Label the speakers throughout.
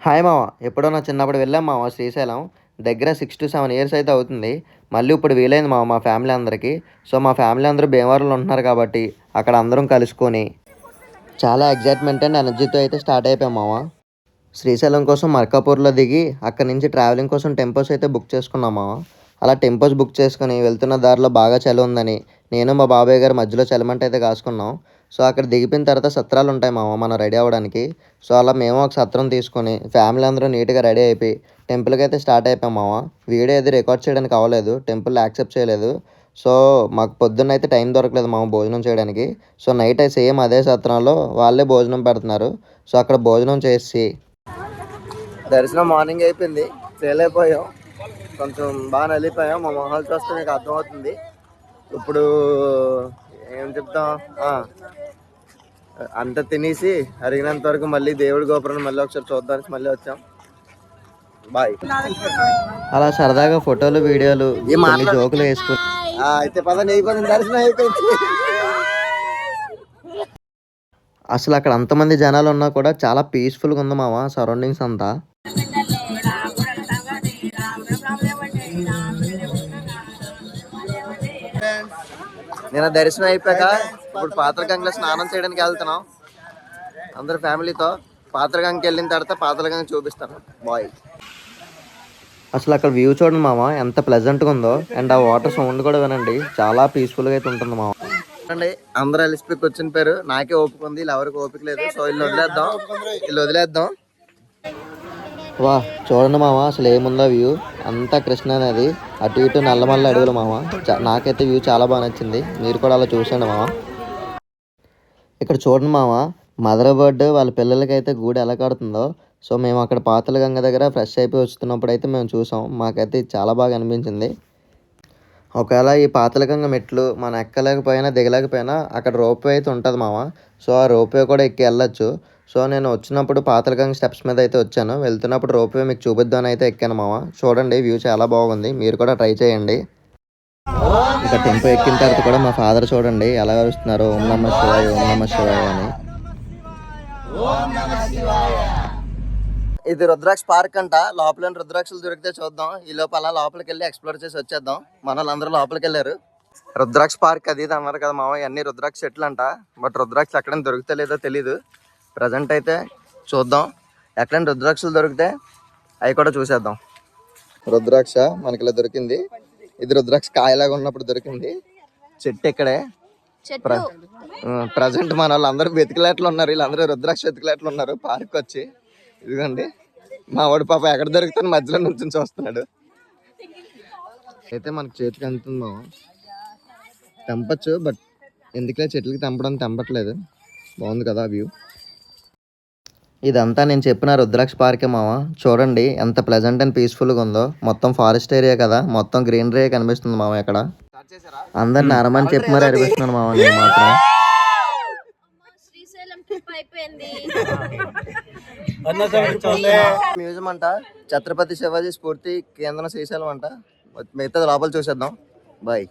Speaker 1: Hi మామ. ఎప్పుడో నా చిన్నప్పుడు వెళ్ళాం మామ శ్రీశైలం. దగ్గర 6-7 ఇయర్స్ అయితే అవుతుంది. మళ్ళీ ఇప్పుడు వీలైంది మామ మా ఫ్యామిలీ అందరికీ. సో, మా ఫ్యామిలీ అందరూ భీమవరంలో ఉంటున్నారు కాబట్టి అక్కడ అందరం కలుసుకొని చాలా ఎక్సైట్‌మెంట్ అండ్ ఎనర్జీతో అయితే స్టార్ట్ అయిపోయాం మామ. శ్రీశైలం కోసం మల్కాపూర్‌లో దిగి అక్కడి నుంచి ట్రావెలింగ్ కోసం టెంపోస్ అయితే బుక్ చేసుకున్నాం మామ. అలా టెంపోస్ బుక్ చేసుకొని వెళ్తున్న దారిలో బాగా చలి ఉందని నేను మా బాబాయ్ గారు మధ్యలో చలిమంట అయితే కాసుకున్నాం. సో, అక్కడ దిగిపోయిన తర్వాత సత్రాలు ఉంటాయి మామ మనం రెడీ అవ్వడానికి. సో, అలా మేము ఒక సత్రం తీసుకొని ఫ్యామిలీ అందరూ నీట్‌గా రెడీ అయిపోయి టెంపుల్‌కి అయితే స్టార్ట్ అయిపోయాం మామ. వీడియో ఏది రికార్డ్ చేయడానికి అవ్వలేదు. టెంపుల్ యాక్సెప్ట్ చేయలేదు. సో, మాకు పొద్దున్న అయితే టైం దొరకలేదు మామ భోజనం చేయడానికి. సో, నైట్ సేమ్ అదే సత్రంలో వాళ్ళే భోజనం పెడుతున్నారు. సో, అక్కడ భోజనం చేసి దర్శనం మార్నింగ్ అయిపోయింది. ఫెయిల్ అయిపోయాం. కొంచెం బాగా నలిగిపోయాం. మా మొహాలు చూస్తే మీకు అర్థమవుతుంది. ఇప్పుడు ఏం చెప్తాం, అంత తినేసి అరిగినంత వరకు మళ్ళీ దేవుడి గోపురాన్ని మళ్ళీ ఒకసారి చూద్దానికి మళ్ళీ వచ్చాం. బాయ్. అలా సరదాగా ఫోటోలు వీడియోలు కొన్ని జోకులు వేసుకుని అయితే పదండి అయిపోయింది. దర్శనం అయిపోయింది. అసలు అక్కడ అంతమంది జనాలు ఉన్నా కూడా చాలా పీస్ఫుల్గా ఉంది మామ సరౌండింగ్స్ అంతా. నేను దర్శనం అయిపోయాక ఇప్పుడు పాత్రగంగలో స్నానం చేయడానికి వెళ్తున్నాం అందరు ఫ్యామిలీతో. పాత్రగంగకి వెళ్ళిన తర్వాత పాత్రగంగ చూపిస్తాను. బాయ్. అసలు అక్కడ వ్యూ చూడండి మామ ఎంత ప్లెజెంట్గా ఉందో. అండ్ ఆ వాటర్ సౌండ్ కూడా వినండి. చాలా పీస్ఫుల్గా అయితే ఉంటుంది మామ. అండి అందరూ అలిసిపోయి వచ్చిన పేరు. నాకే ఓపిక ఉంది, ఇలా ఎవరికి ఓపిక లేదు. సో ఇల్లు వదిలేద్దాం. వా చూడండి మామ అసలు ఏముందో వ్యూ. అంతా కృష్ణా నది, అటు ఇటు నల్లమల్ల అడవులు మామ. నాకైతే వ్యూ చాలా బాగా నచ్చింది. మీరు కూడా అలా చూసండి మామ. ఇక్కడ చూడండి మామ మదర్ బర్డ్ వాళ్ళ పిల్లలకైతే గూడు ఎలా కడుతుందో. సో మేము అక్కడ పాతలగంగ దగ్గర ఫ్రెష్ అయిపోయి వస్తున్నప్పుడు అయితే మేము చూసాం. మాకైతే చాలా బాగా అనిపించింది. ఒకవేళ ఈ పాతలగంగ మెట్లు మనం ఎక్కలేకపోయినా దిగలేకపోయినా అక్కడ రోప్వే అయితే ఉంటుంది మామ. సో ఆ రోప్వే కూడా ఎక్కి వెళ్ళొచ్చు. సో నేను వచ్చినప్పుడు పాతలగంగ స్టెప్స్ మీద అయితే వచ్చాను. వెళ్తున్నప్పుడు రోప్వే మీకు చూపిద్దామని అయితే ఎక్కాను మామ. చూడండి వ్యూ చాలా బాగుంది. మీరు కూడా ట్రై చేయండి. ఇక టెంపో ఎక్కిన తర్వాత కూడా మా ఫాదర్ చూడండి ఎలా అరుస్తున్నారు, ఓం నమః శివాయ ఓం నమః శివాయ అని. ఇది రుద్రాక్ష పార్క్ అంట. లోపల రుద్రాక్షలు దొరికితే చూద్దాం. ఈ లోపల అలా లోపలికి వెళ్ళి ఎక్స్ప్లోర్ చేసి వచ్చేద్దాం. మన వాళ్ళందరూ లోపలికి వెళ్ళారు. రుద్రాక్ష పార్క్ అది ఇది అన్నారు కదా మామ. అన్ని రుద్రాక్ష చెట్లు అంట. బట్ రుద్రాక్షలు ఎక్కడైనా దొరికితే లేదో తెలీదు. ప్రజెంట్ అయితే చూద్దాం. ఎక్కడైనా రుద్రాక్షలు దొరికితే అవి కూడా చూసేద్దాం. రుద్రాక్ష మనకి ఇలా దొరికింది. ఇది రుద్రాక్ష కాయలాగా ఉన్నప్పుడు దొరికింది. చెట్టు ఇక్కడే. ప్రజెంట్ మన వాళ్ళందరూ వెతికిలేట్లు ఉన్నారు. వీళ్ళందరూ రుద్రాక్ష వెతికిలేట్లు ఉన్నారు పార్క్ వచ్చి. ఇదిగోండి మా వాడు పాప ఎక్కడ దొరుకుతాను మధ్యలో నుంచి చూస్తున్నాడు. అయితే మనకి చేతికి అందుతుందో తెంపచ్చు. బట్ ఎందుకులే చెట్లకి తెంపట్లేదు. బాగుంది కదా వ్యూ. ఇదంతా నేను చెప్పిన రుద్రాక్ష పార్కే మామ. చూడండి ఎంత ప్లెజెంట్ అండ్ పీస్ఫుల్గా ఉందో. మొత్తం ఫారెస్ట్ ఏరియా కదా, మొత్తం గ్రీనరీ కనిపిస్తుంది మామ. ఇక్కడ అందరిని అరమని చెప్పి మరి అనిపిస్తున్నాను మామ. నేను మాత్రం మ్యూజియం అంట, ఛత్రపతి శివాజీ స్ఫూర్తి కేంద్రం శ్రీశైలం అంట. మిగతా లోపల చూసేద్దాం. బాయ్.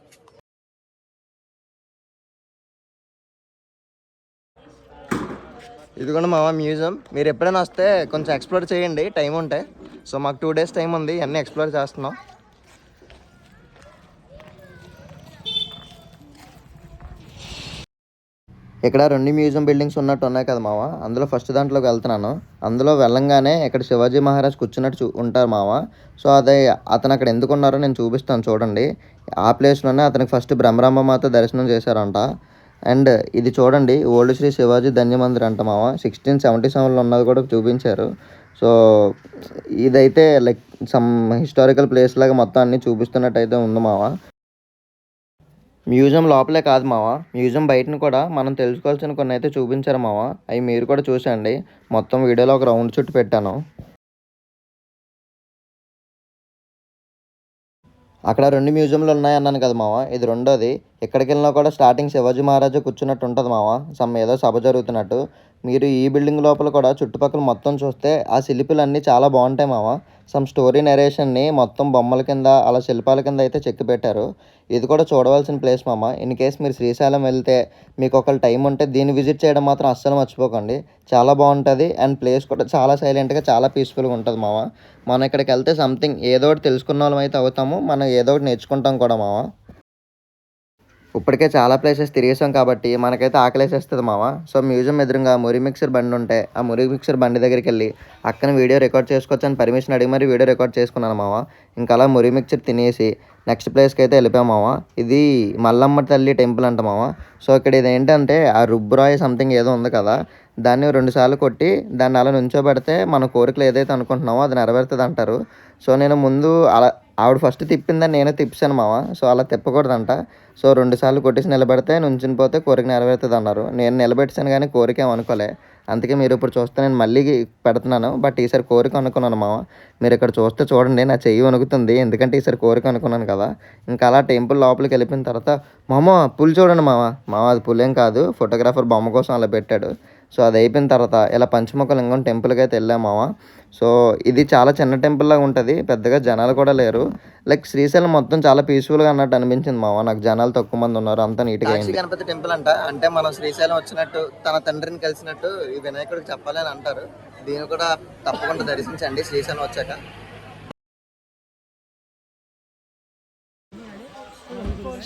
Speaker 1: ఇదిగోండి మామ మ్యూజియం. మీరు ఎప్పుడైనా వస్తే కొంచెం ఎక్స్ప్లోర్ చేయండి టైం ఉంటే. సో మాకు 2 days టైం ఉంది. అన్నీ ఎక్స్ప్లోర్ చేస్తున్నాం. ఇక్కడ 2 మ్యూజియం బిల్డింగ్స్ ఉన్నట్టు ఉన్నాయి కదా మామ. అందులో ఫస్ట్ దాంట్లోకి వెళ్తున్నాను. అందులో వెళ్ళంగానే ఇక్కడ శివాజీ మహారాజ్ కూర్చున్నట్టు ఉంటారు మామ. సో అదే అతను అక్కడ ఎందుకు ఉన్నారో నేను చూపిస్తాను చూడండి. ఆ ప్లేస్లోనే అతనికి ఫస్ట్ బ్రహ్మరాంబమాత దర్శనం చేశారంట. అండ్ ఇది చూడండి ఓల్డ్ శ్రీ శివాజీ ధన్యమందిర్ అంట మామ. 1677లో ఉన్నది కూడా చూపించారు. సో ఇదైతే లైక్ సమ్ హిస్టారికల్ ప్లేస్ లాగా మొత్తం అన్నీ చూపిస్తున్నట్టు అయితే ఉంది మామ. మ్యూజియం లోపలే కాదు మామ, మ్యూజియం బయటను కూడా మనం తెలుసుకోవాల్సిన కొన్ని అయితే చూపించారు మామ. అవి మీరు కూడా చూసండి. మొత్తం వీడియోలో ఒక రౌండ్ చుట్టూ పెట్టాను. అక్కడ 2 మ్యూజియంలు ఉన్నాయన్నాను కదా మామ. ఇది రెండోది. ఎక్కడికి వెళ్ళినా కూడా స్టార్టింగ్ శివాజీ మహారాజు కూర్చున్నట్టు ఉంటుంది మామ. ఏదో సభ జరుగుతున్నట్టు. మీరు ఈ బిల్డింగ్ లోపల కూడా చుట్టుపక్కల మొత్తం చూస్తే ఆ శిల్పులు అన్నీ చాలా బాగుంటాయి మామ. సమ్ స్టోరీ నరేషన్ని మొత్తం బొమ్మల కింద అలా శిల్పాల కింద అయితే చెక్కి పెట్టారు. ఇది కూడా చూడవలసిన ప్లేస్ మామ. ఇన్ కేస్ మీరు శ్రీశైలం వెళ్తే మీకు ఒకవేళ టైం ఉంటే దీన్ని విజిట్ చేయడం మాత్రం అస్సలు మర్చిపోకండి. చాలా బాగుంటుంది అండ్ ప్లేస్ కూడా చాలా సైలెంట్గా చాలా పీస్ఫుల్గా ఉంటుంది మామ. మనం ఇక్కడికి వెళ్తే సంథింగ్ ఏదో ఒకటి తెలుసుకున్న వాళ్ళం అయితే అవుతాము, మనం ఏదో ఒకటి నేర్చుకుంటాం కూడా మామ. ఇప్పటికే చాలా ప్లేసెస్ తిరిగేసాం కాబట్టి మనకైతే ఆకలేసేస్తుంది మామ. సో మ్యూజియం ఎదురుగా మురి మిక్సర్ బండి ఉంటే ఆ మురి మిక్సర్ బండి దగ్గరికి వెళ్ళి అక్కన వీడియో రికార్డ్ చేసుకోవచ్చు అని పర్మిషన్ అడిగి మరి వీడియో రికార్డ్ చేసుకున్నాను మామ. ఇంకా అలా మురి మిక్సర్ తినేసి నెక్స్ట్ ప్లేస్కి అయితే వెళ్ళిపోయాం మామ. ఇది మల్లమ్మ తల్లి టెంపుల్ అంట మామ. సో ఇక్కడ ఇది ఏంటంటే ఆ రుబ్బురాయి సంథింగ్ ఏదో ఉంది కదా, దాన్ని 2 సార్లు కొట్టి దాన్ని అలా నుంచోబెడితే మన కోరికలు ఏదైతే అనుకుంటున్నామో అది నెరవేరుతుంది అంటారు. సో నేను ముందు అలా ఆవిడ ఫస్ట్ తిప్పిందని నేనే తిప్పాను మామ. సో అలా తిప్పకూడదంట. సో 2 సార్లు కొట్టేసి నిలబెడితే నుంచుని పోతే కోరిక నెరవేరుతుంది అన్నారు. నేను నిలబెట్టాను కానీ కోరిక ఏం అనుకోలే. అందుకే మీరు ఇప్పుడు చూస్తే నేను మళ్ళీ పెడుతున్నాను. బట్ ఈసారి కోరిక అనుకున్నాను మామ. మీరు ఇక్కడ చూస్తే చూడండి, నా చెయ్యి వణుకుతుంది ఎందుకంటే ఈసారి కోరిక అనుకున్నాను కదా. ఇంకా అలా టెంపుల్ లోపలికి వెళ్ళిపోయిన తర్వాత మామ పులి చూడండి మామ. అది పులేం కాదు, ఫోటోగ్రాఫర్ బొమ్మ కోసం అలా పెట్టాడు. సో అది అయిపోయిన తర్వాత ఇలా పంచముఖ లింగం టెంపుల్కి అయితే వెళ్ళాం మామ. సో ఇది చాలా చిన్న టెంపుల్ లాగా ఉంటుంది, పెద్దగా జనాలు కూడా లేరు. లైక్ శ్రీశైలం మొత్తం చాలా పీస్ఫుల్గా అన్నట్టు అనిపించింది మామ. నాకు జనాలు తక్కువ మంది ఉన్నారు, అంతా నీట్గా అయింది. గణపతి టెంపుల్ అంట, అంటే మనం శ్రీశైలం వచ్చినట్టు తన తండ్రిని కలిసినట్టు ఈ వినాయకుడికి చెప్పాలి అని అంటారు. దీన్ని కూడా తప్పకుండా దర్శించండి శ్రీశైలం వచ్చాక.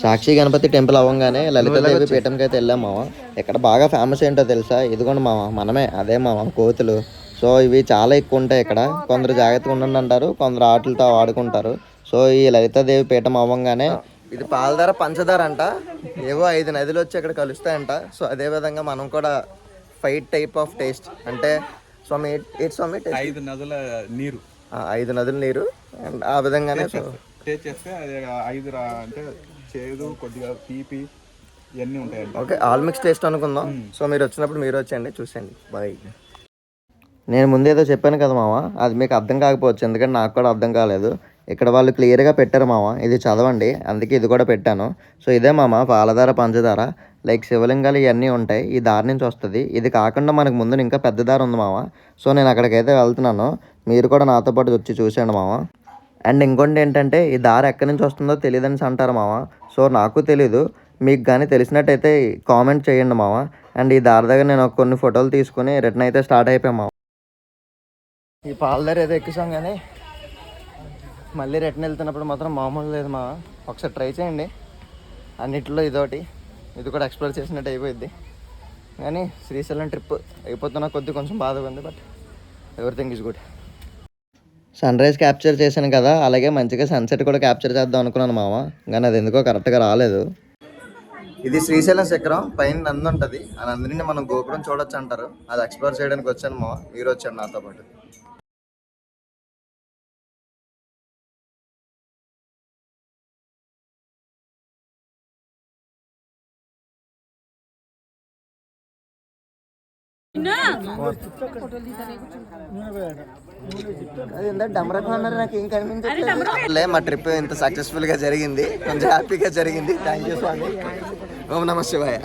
Speaker 1: సాక్షి గణపతి టెంపుల్ అవ్వగానే లలితాదేవి పీఠంకి అయితే వెళ్ళాం మామ. ఇక్కడ బాగా ఫేమస్ ఏంటో తెలుసా? ఇదిగోండి మామ, మనమే అదే మామ కోతులు. సో ఇవి చాలా ఎక్కువ ఉంటాయి ఇక్కడ. కొందరు జాగ్రత్తగా ఉండండి అంటారు, కొందరు ఆటలతో ఆడుకుంటారు. సో ఈ లలితాదేవి పీఠం అవ్వగానే ఇది పాలధార పంచదార అంట, ఏవో 5 నదులు వచ్చి ఇక్కడ కలుస్తాయంట. సో అదే విధంగా మనం కూడా 5 టైప్ ఆఫ్ టేస్ట్ అంటే స్వామి స్వామి
Speaker 2: 5 నదుల నీరు,
Speaker 1: 5 నదుల నీరు అండ్ ఆ విధంగానే
Speaker 2: టేస్ట్ చేస్తే అది 5 అంటే చేదు కొద్దిగా తీపి ఇవన్నీ ఉంటాయి.
Speaker 1: ఓకే, ఆల్ మిక్స్ టేస్ట్ అనుకుందాం. సో మీరు వచ్చినప్పుడు మీరు వచ్చండి, చూసండి. బాయ్. నేను ముందేదో చెప్పాను కదా మామ, అది మీకు అర్థం కాకపోవచ్చు ఎందుకంటే నాకు కూడా అర్థం కాలేదు. ఇక్కడ వాళ్ళు క్లియర్గా పెట్టారు మామ, ఇది చదవండి, అందుకే ఇది కూడా పెట్టాను. సో ఇదే మామ పాలధార పంచదార. లైక్ శివలింగాలు ఇవన్నీ ఉంటాయి, ఈ దారి నుంచి వస్తుంది. ఇది కాకుండా మనకు ముందు ఇంకా పెద్ద దారి ఉంది మామ. సో నేను అక్కడికైతే వెళ్తున్నాను, మీరు కూడా నాతో పాటు వచ్చి చూసేయండి మామ. అండ్ ఇంకోటి ఏంటంటే ఈ దారి ఎక్కడి నుంచి వస్తుందో తెలియదని అంటారు మామ. సో నాకు తెలీదు, మీకు కానీ తెలిసినట్టయితే కామెంట్ చేయండి మామ. అండ్ ఈ దారి దగ్గర నేను కొన్ని ఫోటోలు తీసుకుని రిటర్న్ అయితే స్టార్ట్ అయిపోయాం మామ. ఈ పాలదారి ఏదో ఎక్కిసాం కానీ మళ్ళీ రిటర్న్ వెళ్తున్నప్పుడు మాత్రం మామూలు లేదు మామ. ఒకసారి ట్రై చేయండి, అన్నిట్లో ఇదొకటి, ఇది కూడా ఎక్స్ప్లోర్ చేసినట్టు అయిపోయింది. కానీ శ్రీశైలం ట్రిప్ అయిపోతున్న కొద్ది కొంచెం బాధగా ఉంది, but everything is good. Sunrise capture చేశాను కదా, అలాగే మంచిగా సన్సెట్ కూడా క్యాప్చర్ చేద్దాం అనుకున్నాను మామ, కానీ అది ఎందుకో కరెక్ట్గా రాలేదు. ఇది శ్రీశైలం శిఖరం, పైన నంది ఉంటుంది. ఆ నందిని మనం గోపురం చూడొచ్చు అంటారు. అది ఎక్స్ప్లోర్ చేయడానికి వచ్చాను మామ, మీరు వచ్చాను నాతో పాటు. మా ట్రిప్ ఇంత సక్సెస్ఫుల్ గా జరిగింది, కొంచెం హ్యాపీగా జరిగింది. థ్యాంక్ యూ స్వామి. ఓం నమ శివాయ.